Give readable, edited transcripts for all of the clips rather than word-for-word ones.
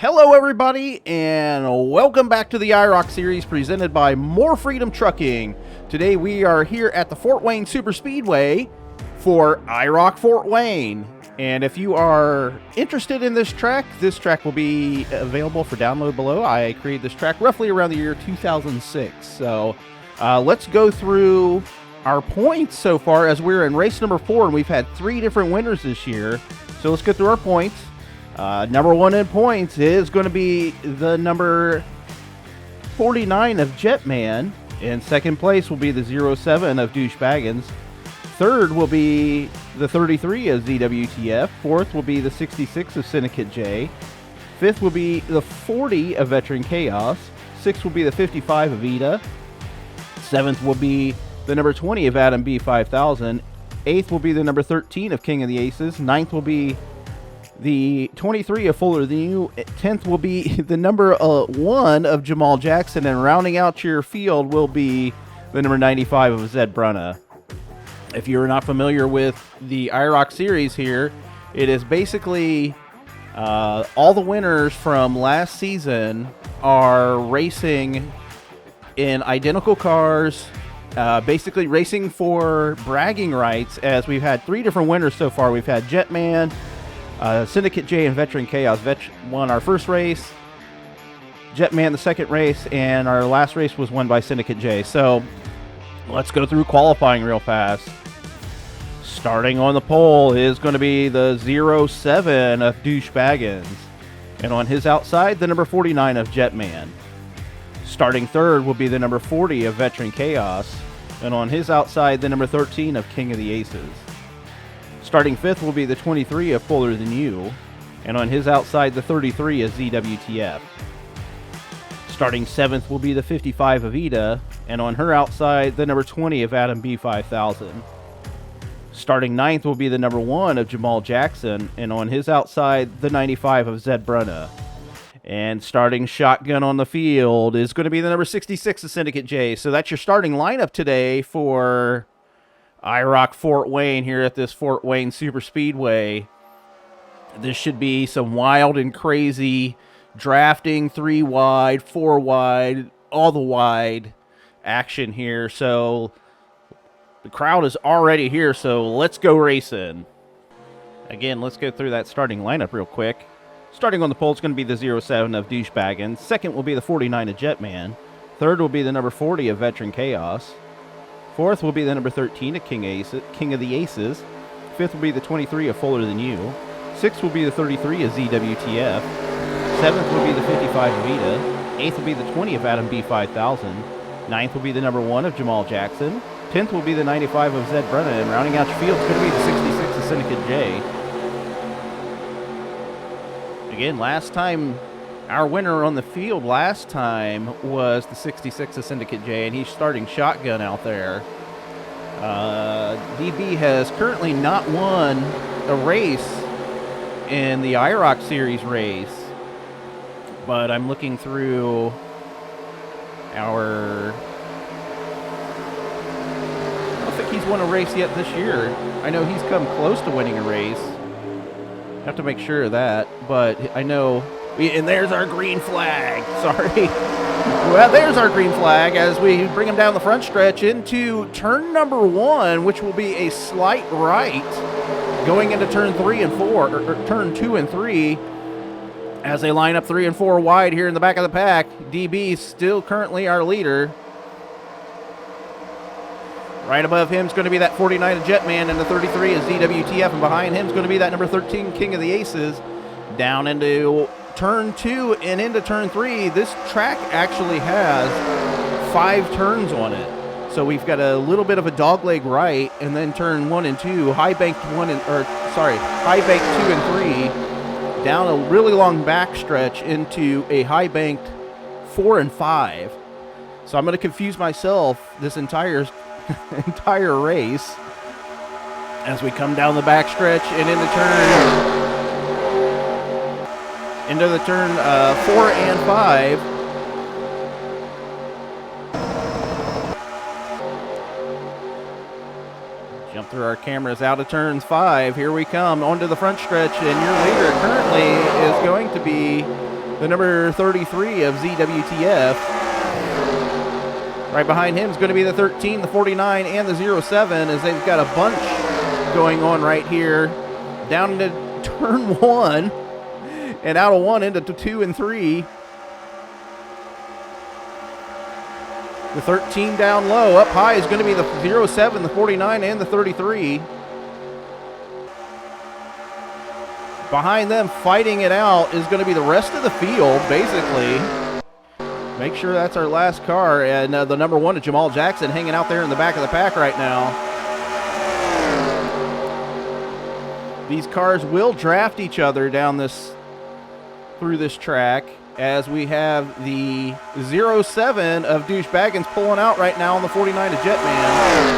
Hello everybody, and welcome back to the IROC series presented by More Freedom Trucking. Today we are here at the Fort Wayne Super Speedway for IROC Fort Wayne. And if you are interested in this track will be available for download below. I created this track roughly around the year 2006. So let's go through our points so far as we're in race number 4, and we've had 3 different winners this year. So let's go through our points. Number 1 in points is going to be the number 49 of Jetman. In second place will be the 07 of Douchebaggins. Third will be the 33 of ZWTF. Fourth will be the 66 of Syndicate J. Fifth will be the 40 of Veteran Chaos. Sixth will be the 55 of Ida. Seventh will be the number 20 of Adam B5000. Eighth will be the number 13 of King of the Aces. Ninth will be the 23 of Fuller Than You. 10th will be the number 1 of Jamal Jackson. And rounding out your field will be the number 95 of Zed Brunna. If you're not familiar with the IROC series here, it is basically all the winners from last season are racing in identical cars, basically racing for bragging rights, as we've had 3 different winners so far. We've had Jetman, Syndicate J, and Veteran Chaos. Won our first race, Jetman the second race, and our last race was won by Syndicate J. So let's go through qualifying real fast. Starting on the pole is going to be the 07 of Douchebaggins, and on his outside, the number 49 of Jetman. Starting third will be the number 40 of Veteran Chaos, and on his outside, the number 13 of King of the Aces. Starting fifth will be the 23 of Fuller Than You, and on his outside, the 33 of ZWTF. Starting seventh will be the 55 of Ida, and on her outside, the number 20 of Adam B5000. Starting ninth will be the number 1 of Jamal Jackson, and on his outside, the 95 of Zed Brunna. And starting shotgun on the field is going to be the number 66 of Syndicate J. So that's your starting lineup today for IROC Fort Wayne here at this Fort Wayne Super Speedway. This should be some wild and crazy drafting, 3 wide, 4 wide, all the wide action here. So the crowd is already here, so let's go racing. Again, let's go through that starting lineup real quick. Starting on the pole is going to be the 07 of Douchebaggins. Second will be the 49 of Jetman. Third will be the number 40 of Veteran Chaos. Fourth will be the number 13 of King of the Aces. Fifth will be the 23 of Fuller Than You. Sixth will be the 33 of ZWTF. Seventh will be the 55 of Ida. Eighth will be the 20 of Adam B5000. Ninth will be the number 1 of Jamal Jackson. 10th will be the 95 of Zed Brunna. And rounding out your field is going to be the 66 of Syndicate J. Again, last time, our winner on the field last time was the 66 of Syndicate J, and he's starting shotgun out there. DB has currently not won a race in the IROC Series race, but I'm looking through our... I don't think he's won a race yet this year. I know he's come close to winning a race. Have to make sure of that, but I know... And there's our green flag. Sorry. Well, there's our green flag as we bring him down the front stretch into turn number 1, which will be a slight right going into turn 3 and 4, or turn 2 and 3, as they line up 3 and 4 wide here in the back of the pack. DB still currently our leader. Right above him is going to be that 49 of Jetman, and the 33 is ZWTF, and behind him is going to be that number 13 King of the Aces. Down into turn 2 and into turn 3. This track actually has 5 turns on it. So we've got a little bit of a dogleg right, and then turn 1 and 2, high banked 2 and 3, down a really long back stretch into a high banked 4 and 5. So I'm going to confuse myself this entire race as we come down the back stretch and into the turn 4 and 5. Jump through our cameras out of turns 5. Here we come onto the front stretch, and your leader currently is going to be the number 33 of ZWTF. Right behind him is going to be the 13, the 49, and the 07, as they've got a bunch going on right here. Down into turn 1, and out of 1 into 2 and 3. The 13 down low. Up high is going to be the 07, the 49, and the 33. Behind them, fighting it out, is going to be the rest of the field, basically. Make sure that's our last car. And the number 1 of Jamal Jackson hanging out there in the back of the pack right now. These cars will draft each other down through this track, as we have the 07 of Douche Baggins pulling out right now on the 49 of Jetman.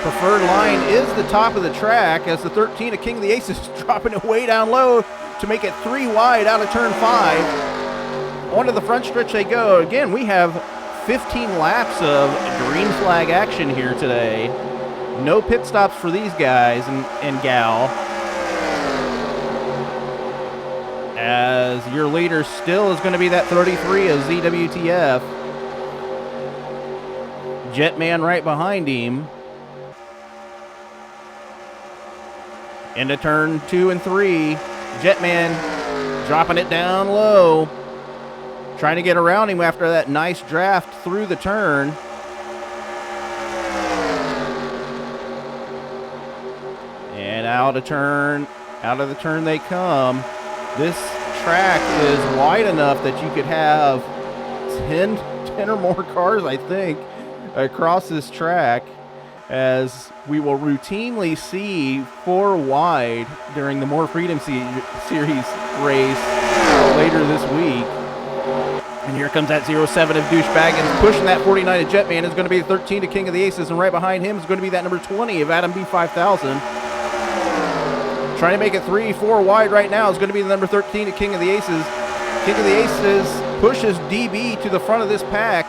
Preferred line is the top of the track, as the 13 of King of the Aces is dropping it way down low to make it 3 wide out of turn 5. Onto the front stretch they go. Again, we have 15 laps of green flag action here today. No pit stops for these guys and gal. As your leader still is going to be that 33 of ZWTF. Jetman right behind him. Into turn 2 and 3. Jetman dropping it down low. Trying to get around him after that nice draft through the turn. And out of the turn they come. This track is wide enough that you could have 10 or more cars, I think, across this track, as we will routinely see 4 wide during the More Freedom Series race later this week. And here comes that 07 of Douche Baggins pushing that 49 of Jetman. Is going to be the 13 to King of the Aces, and right behind him is going to be that number 20 of Adam B5000. Trying to make it 3-4 wide right now is going to be the number 13 to King of the Aces. King of the Aces pushes DB to the front of this pack,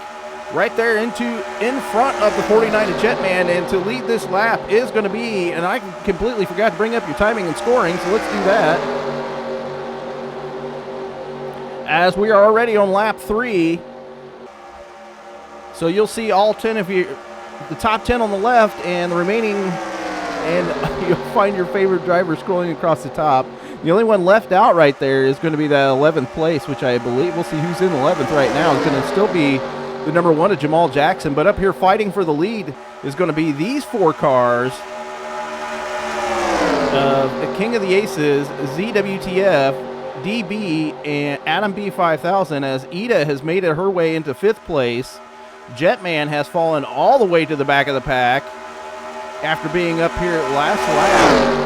right there in front of the 49 to Jetman, and to lead this lap is going to be, and I completely forgot to bring up your timing and scoring, so let's do that. As we are already on lap 3, so you'll see all 10 of you, the top 10 on the left, and the remaining, and you'll find your favorite driver scrolling across the top. The only one left out right there is going to be that 11th place, which I believe, we'll see who's in 11th right now. It's going to still be the number 1 of Jamal Jackson, but up here fighting for the lead is going to be these 4 cars. The King of the Aces, ZWTF, DB, and Adam B5000, as Ida has made it her way into 5th place. Jetman has fallen all the way to the back of the pack after being up here at last lap.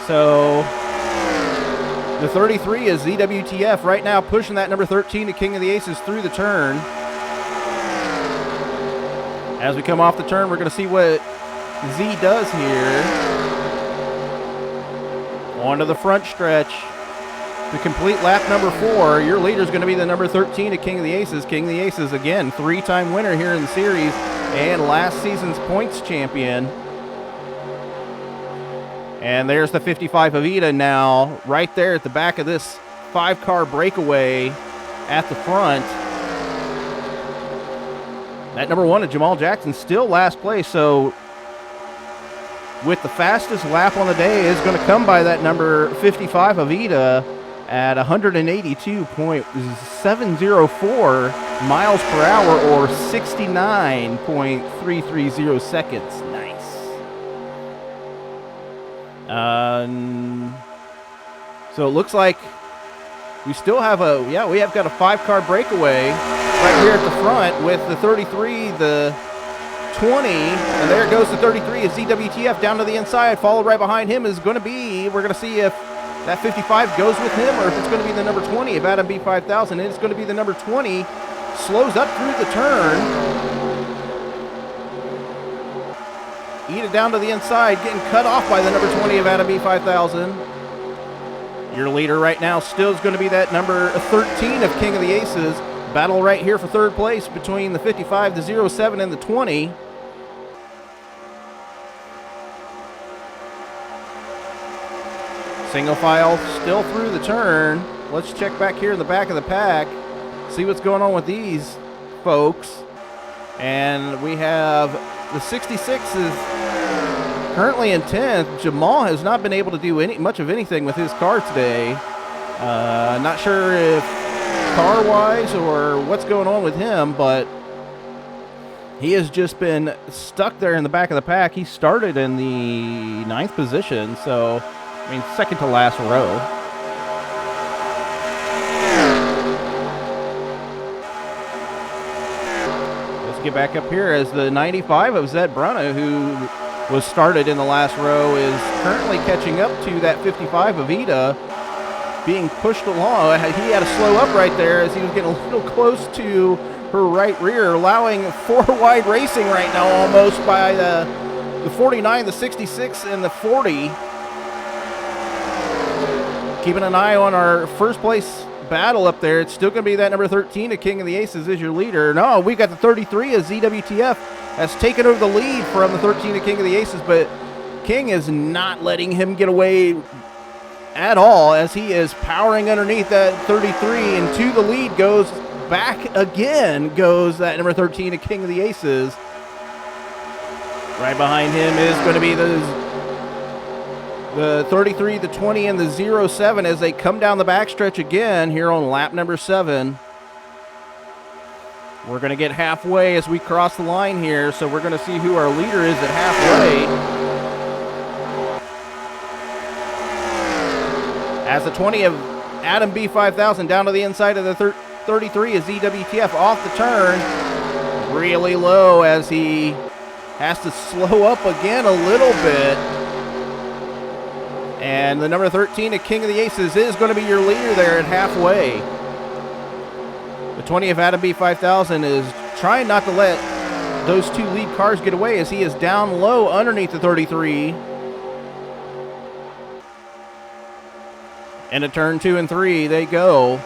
So the 33 is ZWTF right now pushing that number 13 to King of the Aces through the turn. As we come off the turn, we're going to see what Z does here. Onto the front stretch. To complete lap number 4, your leader is going to be the number 13 to King of the Aces. King of the Aces, again, 3-time winner here in the series and last season's points champion. And there's the 55 of Ida now, right there at the back of this 5-car breakaway at the front. That number 1 of Jamal Jackson still last place, so with the fastest lap on the day is going to come by that number 55 of Ida at 182.704 miles per hour, or 69.330 seconds. Nice. So it looks like we still have we have got a 5-car breakaway right here at the front with the 33, the 20, and there goes the 33 is ZWTF down to the inside. Followed right behind him is going to be, we're going to see if that 55 goes with him or if it's going to be the number 20 of Adam B5000. And it's going to be the number 20, slows up through the turn. Eat it down to the inside, getting cut off by the number 20 of Adam B5000. Your leader right now still is going to be that number 13 of King of the Aces. Battle right here for 3rd place between the 55, the 07, and the 20. Single file still through the turn. Let's check back here in the back of the pack, see what's going on with these folks. And we have the 66 is currently in 10th. Jamal has not been able to do much of anything with his car today. Not sure if car-wise or what's going on with him, but he has just been stuck there in the back of the pack. He started in the 9th position, so, I mean, second to last row. Let's get back up here as the 95 of Zed Brunna, who was started in the last row, is currently catching up to that 55 of Ida, being pushed along. He had to slow up right there as he was getting a little close to her right rear, allowing 4 wide racing right now almost by the 49, the 66, and the 40. Keeping an eye on our first place battle up there. It's still going to be that number 13, the King of the Aces, is your leader. No, we got the 33 as ZWTF has taken over the lead from the 13, the King of the Aces, but King is not letting him get away at all as he is powering underneath that 33, and to the lead goes back again, goes that number 13, the King of the Aces. Right behind him is going to be the 33, the 20, and the 07 as they come down the backstretch again here on lap number 7. We're going to get halfway as we cross the line here, so we're going to see who our leader is at halfway. As the 20 of Adam B5000 down to the inside of the 33 is ZWTF off the turn. Really low as he has to slow up again a little bit. And the number 13, the King of the Aces, is going to be your leader there at halfway. The 20 of Adam B5000 is trying not to let those 2 lead cars get away as he is down low underneath the 33. And a turn 2 and 3, they go.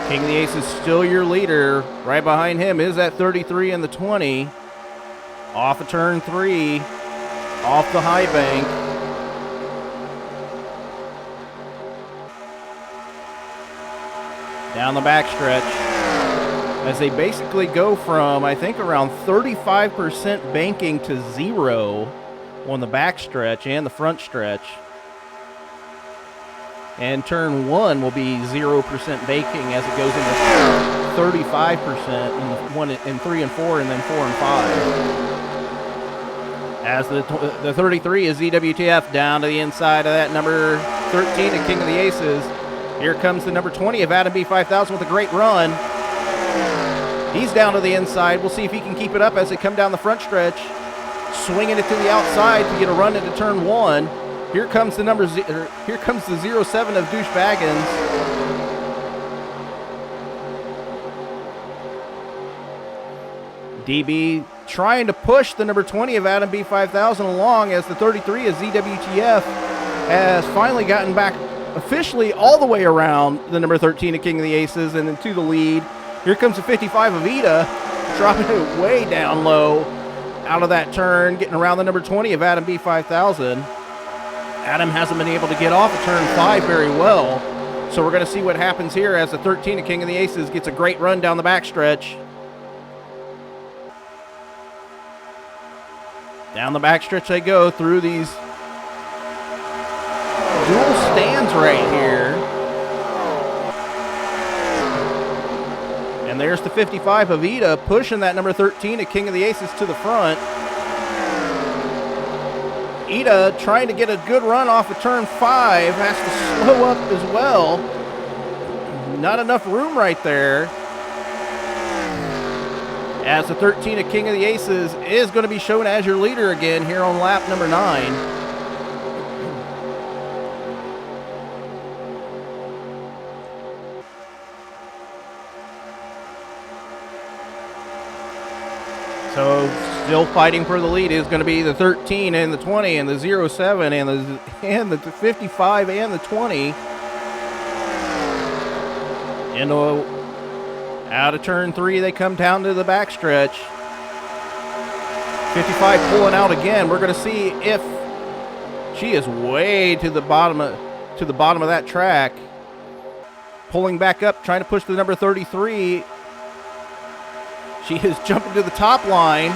King of the Aces still your leader. Right behind him is that 33 and the 20. Off of turn 3, off the high bank. Down the backstretch. As they basically go from, I think, around 35% banking to 0 on the backstretch and the front stretch. And turn 1 will be 0% baking as it goes into 35% in 3 and 4, and then 4 and 5. As the 33 is ZWTF down to the inside of that number 13, the King of the Aces. Here comes the number 20 of Adam B5000 with a great run. He's down to the inside. We'll see if he can keep it up as they come down the front stretch, swinging it to the outside to get a run into turn 1. Here comes the here comes the 07 of Douche Baggins. DB trying to push the number 20 of Adam B5000 along as the 33 of ZWTF has finally gotten back officially all the way around the number 13 of King of the Aces and then to the lead. Here comes the 55 of Ida, dropping it way down low out of that turn, getting around the number 20 of Adam B5000. Adam hasn't been able to get off of turn 5 very well, so we're going to see what happens here as the 13 of King of the Aces gets a great run down the backstretch. Down the backstretch they go through these dual stands right here. And there's the 55 of Ida pushing that number 13 of King of the Aces to the front. Ida trying to get a good run off of turn 5, has to slow up as well. Not enough room right there. As the 13 of King of the Aces is going to be shown as your leader again here on lap number 9. So still fighting for the lead is going to be the 13 and the 20 and the 07 and the 55 and the 20. Out of turn 3, they come down to the backstretch. 55 pulling out again. We're going to see if She is way to the bottom of that track. Pulling back up, trying to push the number 33. She is jumping to the top line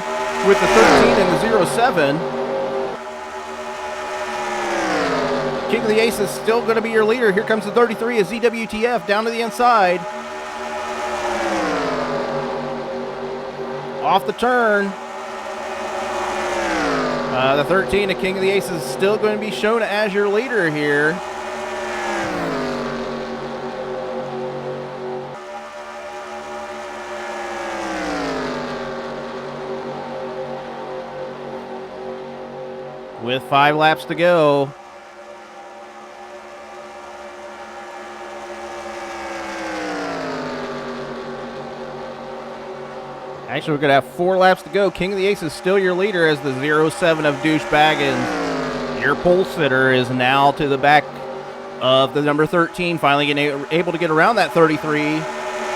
with the 13 and the 07. King of the Ace is still going to be your leader. Here comes the 33 as ZWTF down to the inside. Off the turn. The 13 of King of the Ace is still going to be shown as your leader here. With 5 laps to go. Actually, we're going to have 4 laps to go. King of the Ace is still your leader as the 07 of Douchebaggins. Your pole sitter is now to the back of the number 13, finally getting able to get around that 33. We're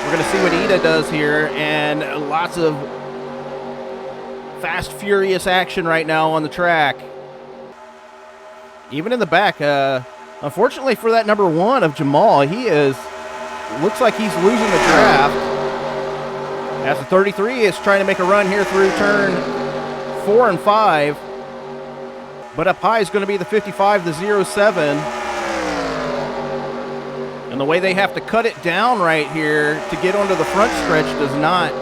going to see what Ida does here, and lots of fast, furious action right now on the track. Even in the back, unfortunately for that number 1 of Jamal, looks like he's losing the draft. As the 33 is trying to make a run here through turn 4 and 5. But up high is going to be the 55, the 07. And the way they have to cut it down right here to get onto the front stretch does not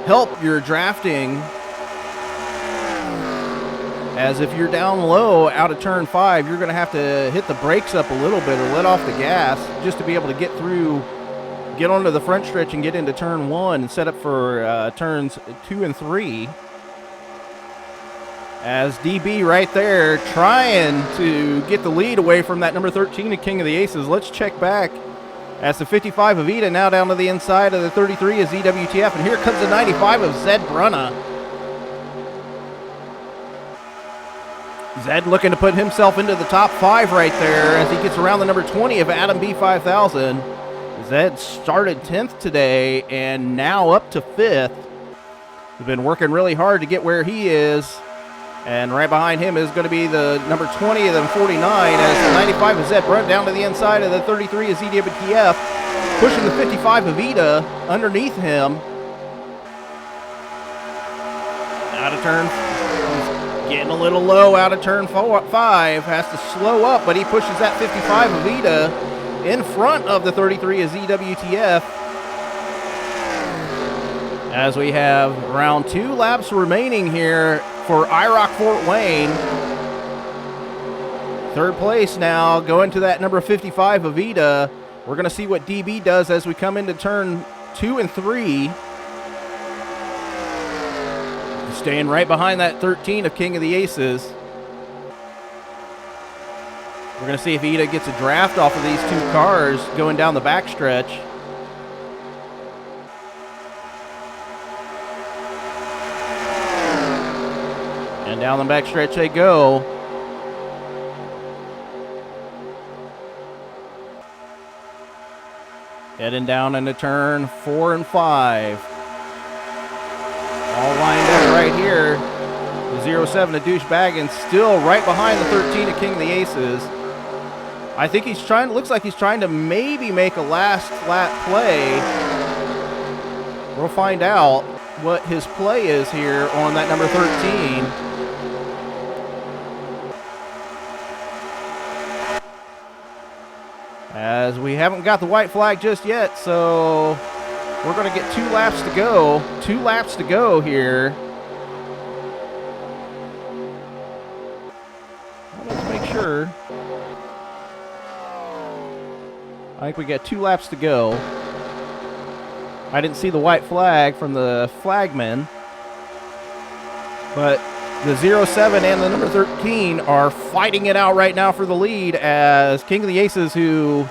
help your drafting. As if you're down low out of turn 5, you're going to have to hit the brakes up a little bit or let off the gas just to be able to get onto the front stretch and get into turn 1 and set up for turns 2 and 3. As DB right there trying to get the lead away from that number 13 of King of the Aces. Let's check back. As the 55 of Ida now down to the inside of the 33 is EWTF. And here comes the 95 of Zed Brunna. Zed looking to put himself into the top 5 right there as he gets around the number 20 of Adam B5000. Zed started 10th today and now up to 5th. He's been working really hard to get where he is. And right behind him is going to be the number 20 of the 49 as the 95 of Zed Brunt down to the inside of the 33 is EWTF. Pushing the 55 of Ida underneath him. Out of turn. He's getting a little low out of turn 5. Has to slow up, but he pushes that 55 of Ida in front of the 33 is EWTF. As we have around 2 laps remaining here for IROC Fort Wayne. 3rd place now going to that number 55 of Ida. We're going to see what DB does as we come into turn 2 and 3. Staying right behind that 13 of King of the Aces. We're going to see if Ida gets a draft off of these 2 cars going down the backstretch. And down the backstretch they go. Heading down into turn 4 and 5. All lined up right here. The 07 of Douchebaggins still right behind the 13 of King of the Aces. I think looks like he's trying to maybe make a last lap play. We'll find out what his play is here on that number 13. As we haven't got the white flag just yet, so we're going to get 2 laps to go. 2 laps to go here. Let's make sure. I think we got 2 laps to go. I didn't see the white flag from the flagman. But the 07 and the number 13 are fighting it out right now for the lead as King of the Aces, who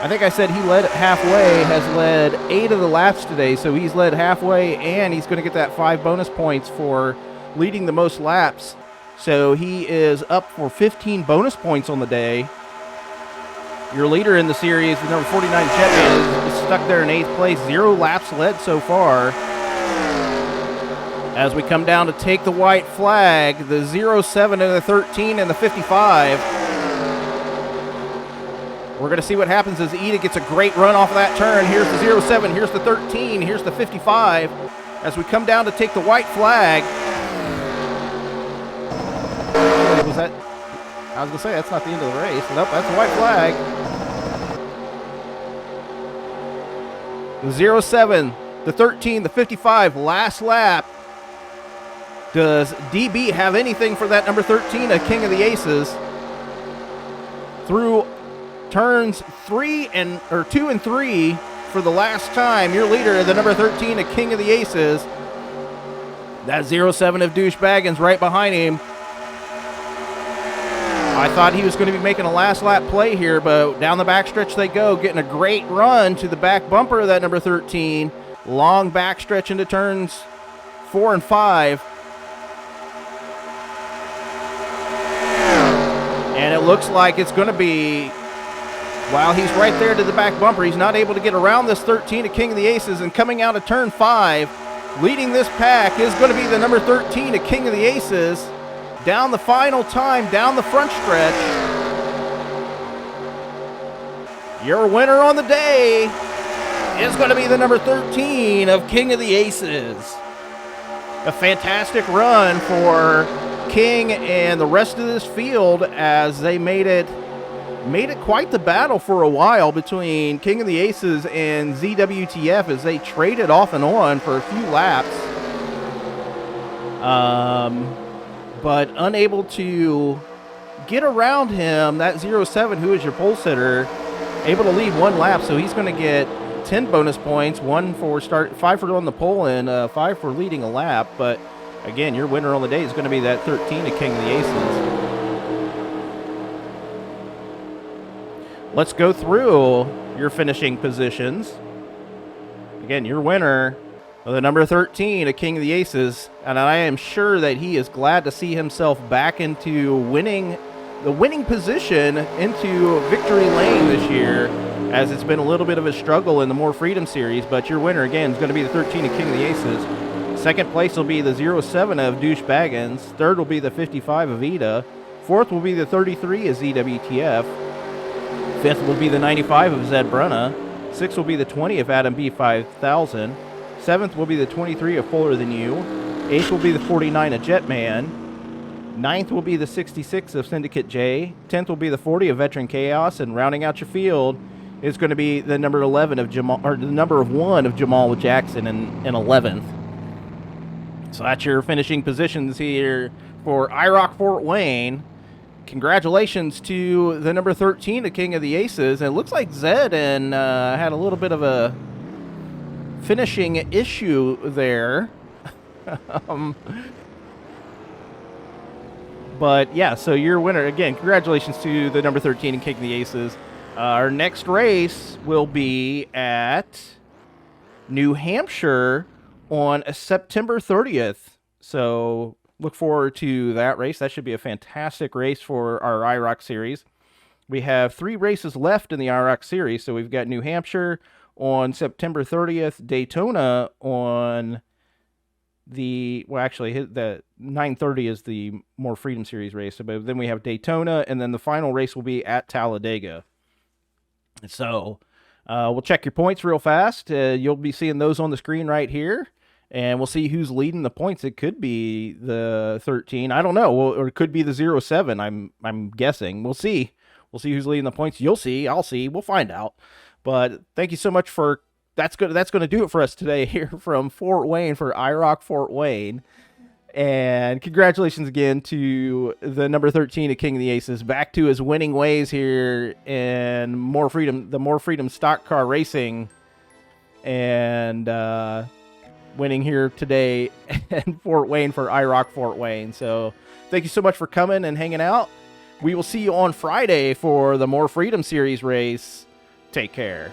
I think I said he led halfway, has led 8 of the laps today. So he's led halfway and he's going to get that 5 bonus points for leading the most laps. So he is up for 15 bonus points on the day. Your leader in the series, the number 49 Jetman, is stuck there in 8th place. 0 laps led so far. As we come down to take the white flag, the 07 and the 13 and the 55. We're going to see what happens as Ida gets a great run off of that turn. Here's the 07, here's the 13, here's the 55. As we come down to take the white flag. Was that? I was going to say, that's not the end of the race. Nope, that's the white flag. The 07, the 13, the 55, last lap. Does DB have anything for that number 13, a King of the Aces? Through turns 2 and 3 for the last time, your leader, the number 13, a King of the Aces. That 07 of Douche Baggins right behind him. I thought he was going to be making a last lap play here, but down the backstretch they go, getting a great run to the back bumper of that number 13. Long backstretch into turns 4 and 5. And it looks like it's going to be, while he's right there to the back bumper, he's not able to get around this 13, a King of the Aces, and coming out of turn 5, leading this pack is going to be the number 13, a King of the Aces, down the final time, down the front stretch. Your winner on the day is going to be the number 13 of King of the Aces. A fantastic run for King and the rest of this field as they made it quite the battle for a while between King of the Aces and ZWTF as they traded off and on for a few laps. But unable to get around him, that 07, who is your pole sitter, able to lead one lap, so he's going to get 10 bonus points, 5 for on the pole and 5 for leading a lap. But again, your winner on the day is going to be that 13 to King of the Aces. Let's go through your finishing positions. Again, your winner of the number 13, a King of the Aces, and I am sure that he is glad to see himself back into the winning position into victory lane this year, as it's been a little bit of a struggle in the More Freedom Series. But your winner, again, is going to be the 13 of King of the Aces. Second place will be the 07 of Douche Baggins. Third will be the 55 of Ida. Fourth will be the 33 of ZWTF. Fifth will be the 95 of Zed Brunna. Sixth will be the 20 of Adam B5000. Seventh will be the 23 of Fuller Than You. Eighth will be the 49 of Jetman. Ninth will be the 66 of Syndicate J. 10th will be the 40 of Veteran Chaos. And rounding out your field is going to be the number 11 of Jamal, or the number 1 of Jamal Jackson in 11th. So that's your finishing positions here for IROC Fort Wayne. Congratulations to the number 13, the King of the Aces. And it looks like Zed and had a little bit of a finishing issue there. But yeah, so your winner, again, congratulations to the number 13 and King of the Aces. Our next race will be at New Hampshire on September 30th. So look forward to that race. That should be a fantastic race for our IROC series. We have 3 races left in the IROC series. So we've got New Hampshire on September 30th, Daytona on the, well, actually, the 9:30 is the More Freedom Series race. But then we have Daytona, and then the final race will be at Talladega. So we'll check your points real fast. You'll be seeing those on the screen right here. And we'll see who's leading the points. It could be the 13. I don't know. Or it could be the 07. I'm guessing. We'll see. We'll see who's leading the points. You'll see. I'll see. We'll find out. But thank you so much for that's going to do it for us today here from Fort Wayne for IROC Fort Wayne. And congratulations again to the number 13 of King of the Aces, back to his winning ways here in the More Freedom Stock Car Racing, and winning here today in Fort Wayne for IROC Fort Wayne. So thank you so much for coming and hanging out. We will see you on Friday for the More Freedom Series race. Take care.